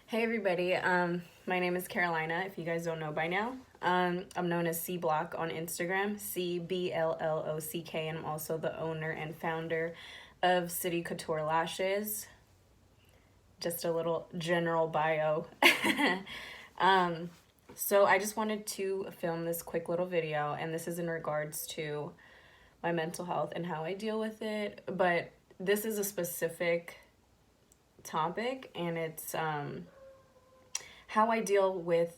Hey everybody, my name is Carolina, if you guys don't know by now. I'm known as C Block on Instagram, CBLLOCK, and I'm also the owner and founder of City Couture Lashes. Just a little general bio. um, so I just wanted to film this quick little video, and this is in regards to my mental health and how I deal with it, but this is a specific topic, and it's how I deal with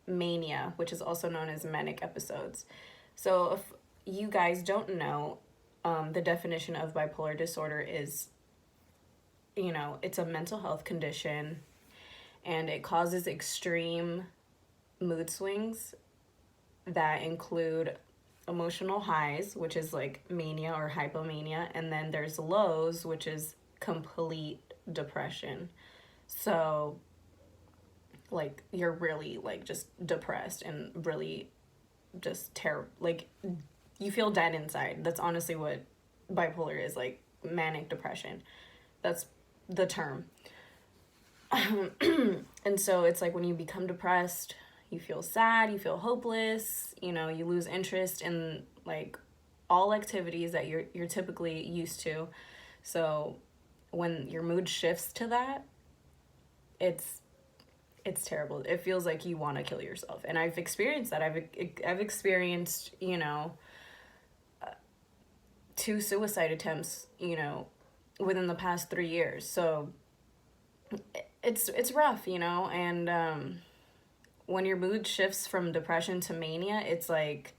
mania, which is also known as manic episodes. So, if you guys don't know, the definition of bipolar disorder is, it's a mental health condition and it causes extreme mood swings that include emotional highs, which is like mania or hypomania, and then there's lows, which is complete depression. So, like, you're really like just depressed and really just terrible, like you feel dead inside. That's honestly what bipolar is, like manic depression. That's the term. And so it's like when you become depressed, you feel sad, you feel hopeless, you lose interest in like all activities that you're typically used to. So when your mood shifts to that, it's terrible. It feels like you want to kill yourself. And I've experienced that. I've experienced, 2 suicide attempts, within the past 3 years. So it's rough, and when your mood shifts from depression to mania, it's like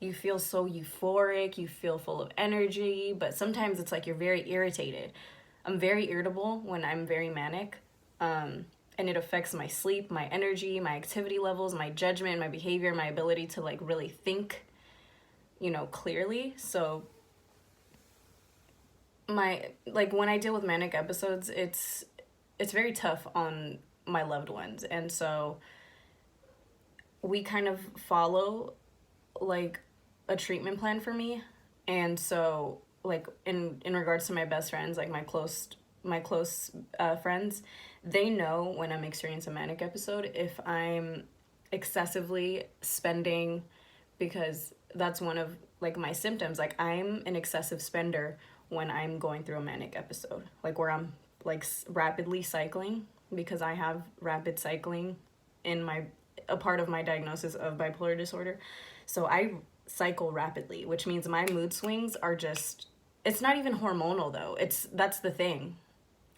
you feel so euphoric, you feel full of energy, but sometimes it's like you're very irritated. I'm very irritable when I'm very manic. And it affects my sleep, my energy, my activity levels, my judgment, my behavior, my ability to like really think, clearly. So when I deal with manic episodes, it's very tough on my loved ones. And so we kind of follow like a treatment plan for me. And so like in regards to my best friends, like my close friends, they know when I'm experiencing a manic episode if I'm excessively spending, because that's one of like my symptoms. Like I'm an excessive spender when I'm going through a manic episode, like where I'm like rapidly cycling, because I have rapid cycling in a part of my diagnosis of bipolar disorder. So I cycle rapidly, which means my mood swings are just, it's not even hormonal though. That's the thing.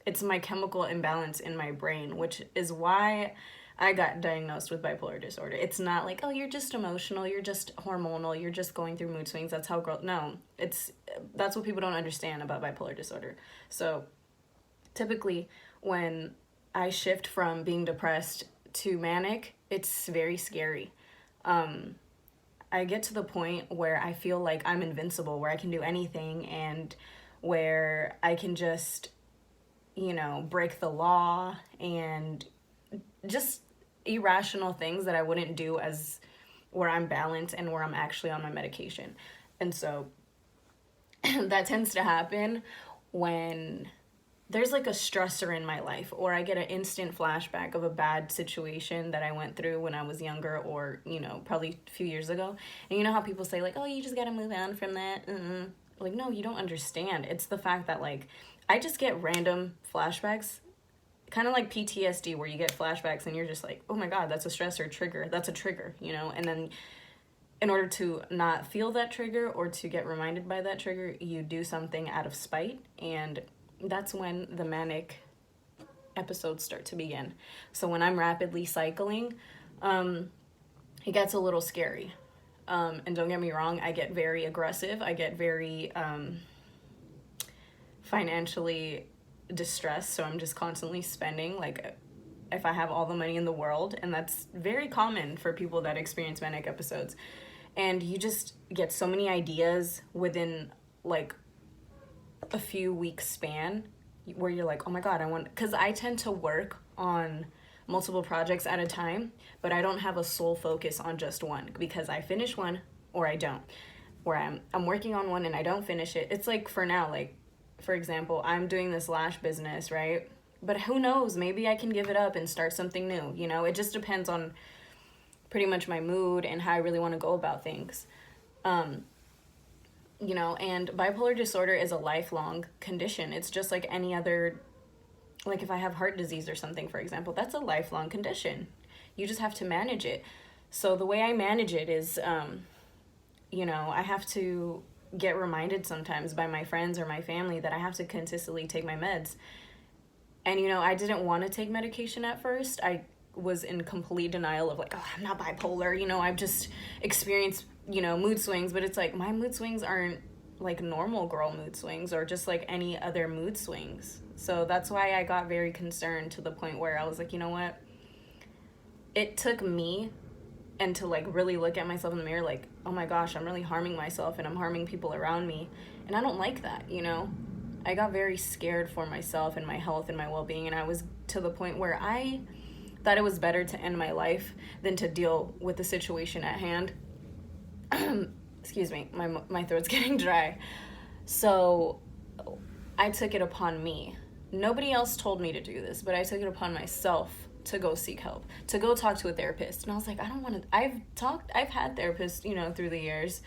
It's my chemical imbalance in my brain, which is why I got diagnosed with bipolar disorder. It's not like, oh, you're just emotional, you're just hormonal, you're just going through mood swings. That's how no, that's what people don't understand about bipolar disorder. So typically when I shift from being depressed to manic, it's very scary. I get to the point where I feel like I'm invincible, where I can do anything, and where I can just break the law and just irrational things that I wouldn't do as where I'm balanced and where I'm actually on my medication. And so that tends to happen when there's like a stressor in my life, or I get an instant flashback of a bad situation that I went through when I was younger, or, probably a few years ago. And you know how people say like, oh, you just got to move on from that. Like, no, you don't understand. It's the fact that like, I just get random flashbacks, kind of like PTSD, where you get flashbacks and you're just like, oh my God, that's a stressor trigger. That's a trigger, and then in order to not feel that trigger or to get reminded by that trigger, you do something out of spite. And that's when the manic episodes start to begin. So when I'm rapidly cycling, it gets a little scary. And don't get me wrong, I get very aggressive. I get very financially distressed, so I'm just constantly spending, like if I have all the money in the world, and that's very common for people that experience manic episodes. And you just get so many ideas within like a few weeks span, where you're like, oh my God, because I tend to work on multiple projects at a time, but I don't have a sole focus on just one, because I finish one or I don't. Where I'm working on one and I don't finish it. It's like, for now, like for example, I'm doing this lash business, right? But who knows? Maybe I can give it up and start something new. You know, it just depends on pretty much my mood and how I really want to go about things. You know, and bipolar disorder is a lifelong condition. It's just like any other, like if I have heart disease or something, for example, that's a lifelong condition. You just have to manage it. So the way I manage it is, you know, I have to get reminded sometimes by my friends or my family that I have to consistently take my meds. And, you know, I didn't want to take medication at first. I was in complete denial of like, oh, I'm not bipolar. You know, I've just experienced, you know, mood swings. But it's like my mood swings aren't like normal girl mood swings or just like any other mood swings. So that's why I got very concerned to the point where I was like, you know what? It took me and to like really look at myself in the mirror like, oh my gosh, I'm really harming myself and I'm harming people around me. And I don't like that, you know? I got very scared for myself and my health and my well-being, and I was to the point where I thought it was better to end my life than to deal with the situation at hand. Excuse me, my throat's getting dry. So I took it upon me. Nobody else told me to do this, but I took it upon myself to go seek help, to go talk to a therapist. And I was like, I don't want to, I've had therapists, you know, through the years.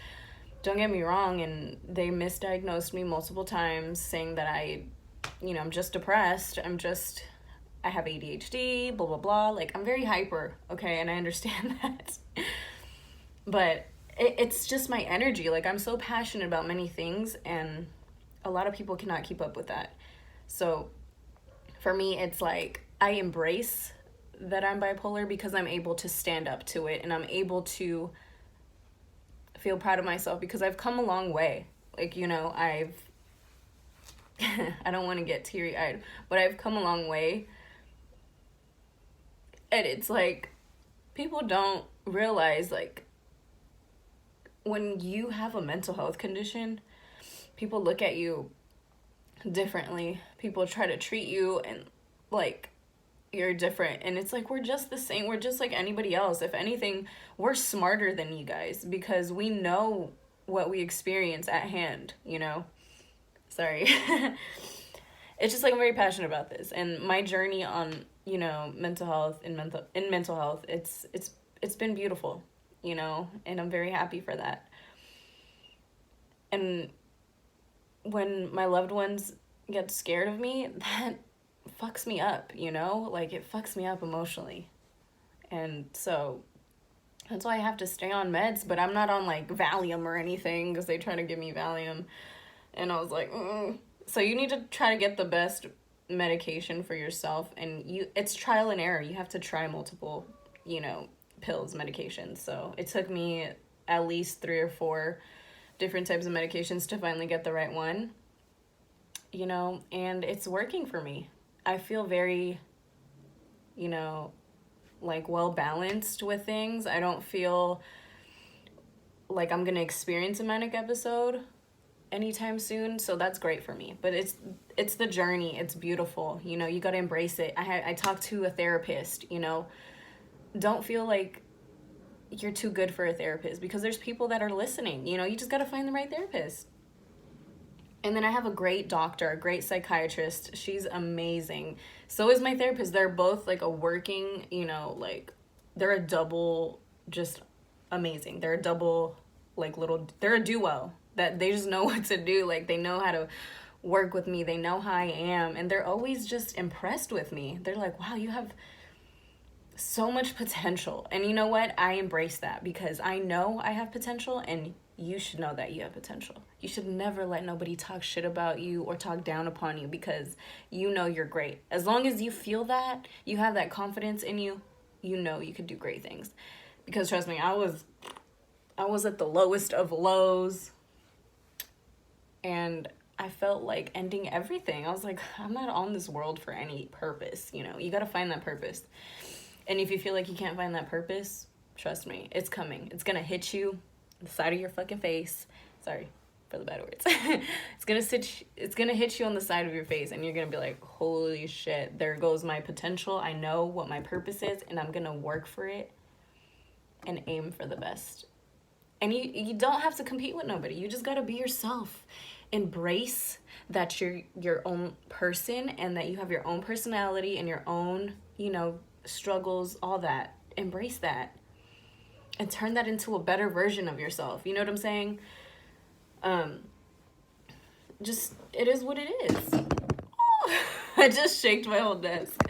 Don't get me wrong, and they misdiagnosed me multiple times, saying that I'm just depressed. I have ADHD, blah, blah, blah. Like, I'm very hyper, okay, and I understand that. But it's just my energy. Like, I'm so passionate about many things, and a lot of people cannot keep up with that. So, for me, it's like, I embrace that I'm bipolar because I'm able to stand up to it, and I'm able to feel proud of myself because I've come a long way. Like, you know, I don't want to get teary-eyed, but I've come a long way. And it's like, people don't realize, like, when you have a mental health condition, people look at you differently. People try to treat you and, like, you're different. And it's like, we're just the same. We're just like anybody else. If anything, we're smarter than you guys because we know what we experience at hand, you know? Sorry. It's just like I'm very passionate about this. And my journey on, you know, mental health and mental health, it's been beautiful, you know, and I'm very happy for that. And when my loved ones get scared of me, that fucks me up, you know? Like, it fucks me up emotionally. And so that's why I have to stay on meds, but I'm not on, like, Valium or anything because they try to give me Valium. And I was like, So you need to try to get the best medication for yourself, and it's trial and error. You have to try multiple, you know, pills, medications. So it took me at least 3 or 4 different types of medications to finally get the right one, you know, and it's working for me. I feel very, you know, like well balanced with things. I don't feel like I'm gonna experience a manic episode anytime soon, so that's great for me. But it's the journey. It's beautiful, you know. You gotta embrace it. I talked to a therapist, you know. Don't feel like you're too good for a therapist because there's people that are listening, you know. You just gotta find the right therapist. And then I have a great doctor, a great psychiatrist. She's amazing. So is my therapist. They're both like a working, you know, like they're a double, just amazing. They're a double, like they're a duo that they just know what to do. Like they know how to work with me. They know how I am. And they're always just impressed with me. They're like, wow, you have so much potential. And you know what? I embrace that because I know I have potential, and you should know that you have potential. You should never let nobody talk shit about you or talk down upon you because you know you're great. As long as you feel that, you have that confidence in you, you know you could do great things. Because trust me, I was at the lowest of lows, and I felt like ending everything. I was like, I'm not on this world for any purpose, you know. You got to find that purpose. And if you feel like you can't find that purpose, trust me, it's coming. It's going to hit you the side of your fucking face. Sorry for the bad words. It's gonna hit you on the side of your face, and you're gonna be like, holy shit, there goes my potential. I know what my purpose is, and I'm gonna work for it and aim for the best. And you don't have to compete with nobody. You just gotta be yourself. embrace that you're your own person and that you have your own personality and your own, struggles, all that. Embrace that and turn that into a better version of yourself. You know what I'm saying? Just, it is what it is. I just shaked my whole desk.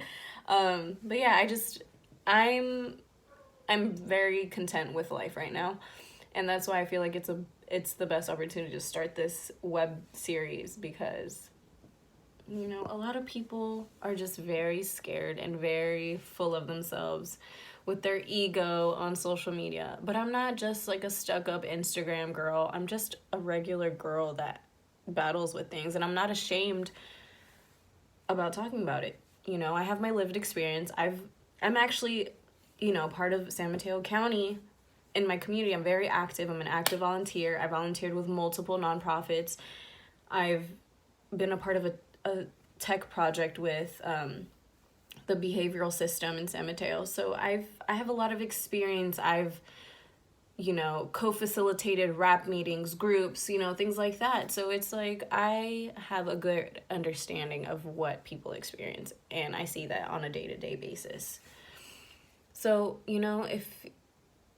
But yeah, I'm very content with life right now. And that's why I feel like it's the best opportunity to start this web series, because a lot of people are just very scared and very full of themselves with their ego on social media. But I'm not just like a stuck-up Instagram girl. I'm just a regular girl that battles with things, and I'm not ashamed about talking about it. I have my lived experience. I'm actually, part of San Mateo County in my community. I'm very active. I'm an active volunteer. I volunteered with multiple nonprofits. I've been a part of a tech project with the behavioral system in San Mateo. So I have a lot of experience. I've co-facilitated rap meetings, groups, things like that. So it's like I have a good understanding of what people experience, and I see that on a day-to-day basis. So, if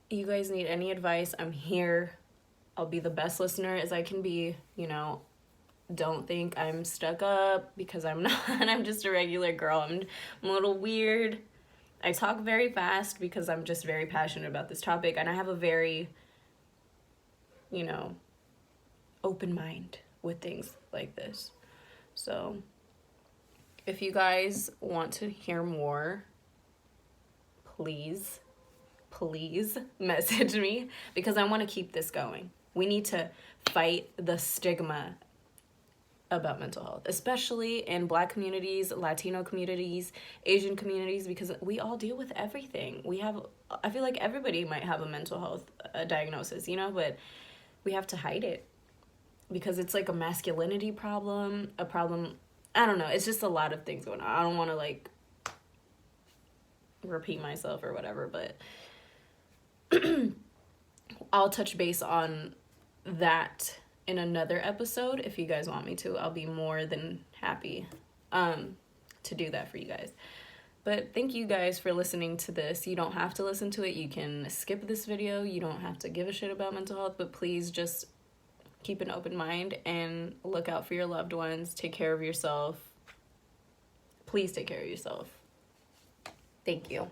you guys need any advice, I'm here. I'll be the best listener as I can be. Don't think I'm stuck up, because I'm not. I'm just a regular girl. I'm a little weird. I talk very fast because I'm just very passionate about this topic, and I have a very, open mind with things like this. So if you guys want to hear more, please message me, because I want to keep this going. We need to fight the stigma about mental health, especially in Black communities, Latino communities, Asian communities, because we all deal with everything. I feel like everybody might have a mental health diagnosis, but we have to hide it, because it's like a masculinity problem, I don't know, it's just a lot of things going on. I don't want to repeat myself or whatever, but I'll touch base on that in another episode. If you guys want me to, I'll be more than happy to do that for you guys. But thank you guys for listening to this. You don't have to listen to it. You can skip this video. You don't have to give a shit about mental health, but please just keep an open mind and look out for your loved ones. Take care of yourself. Please take care of yourself. Thank you.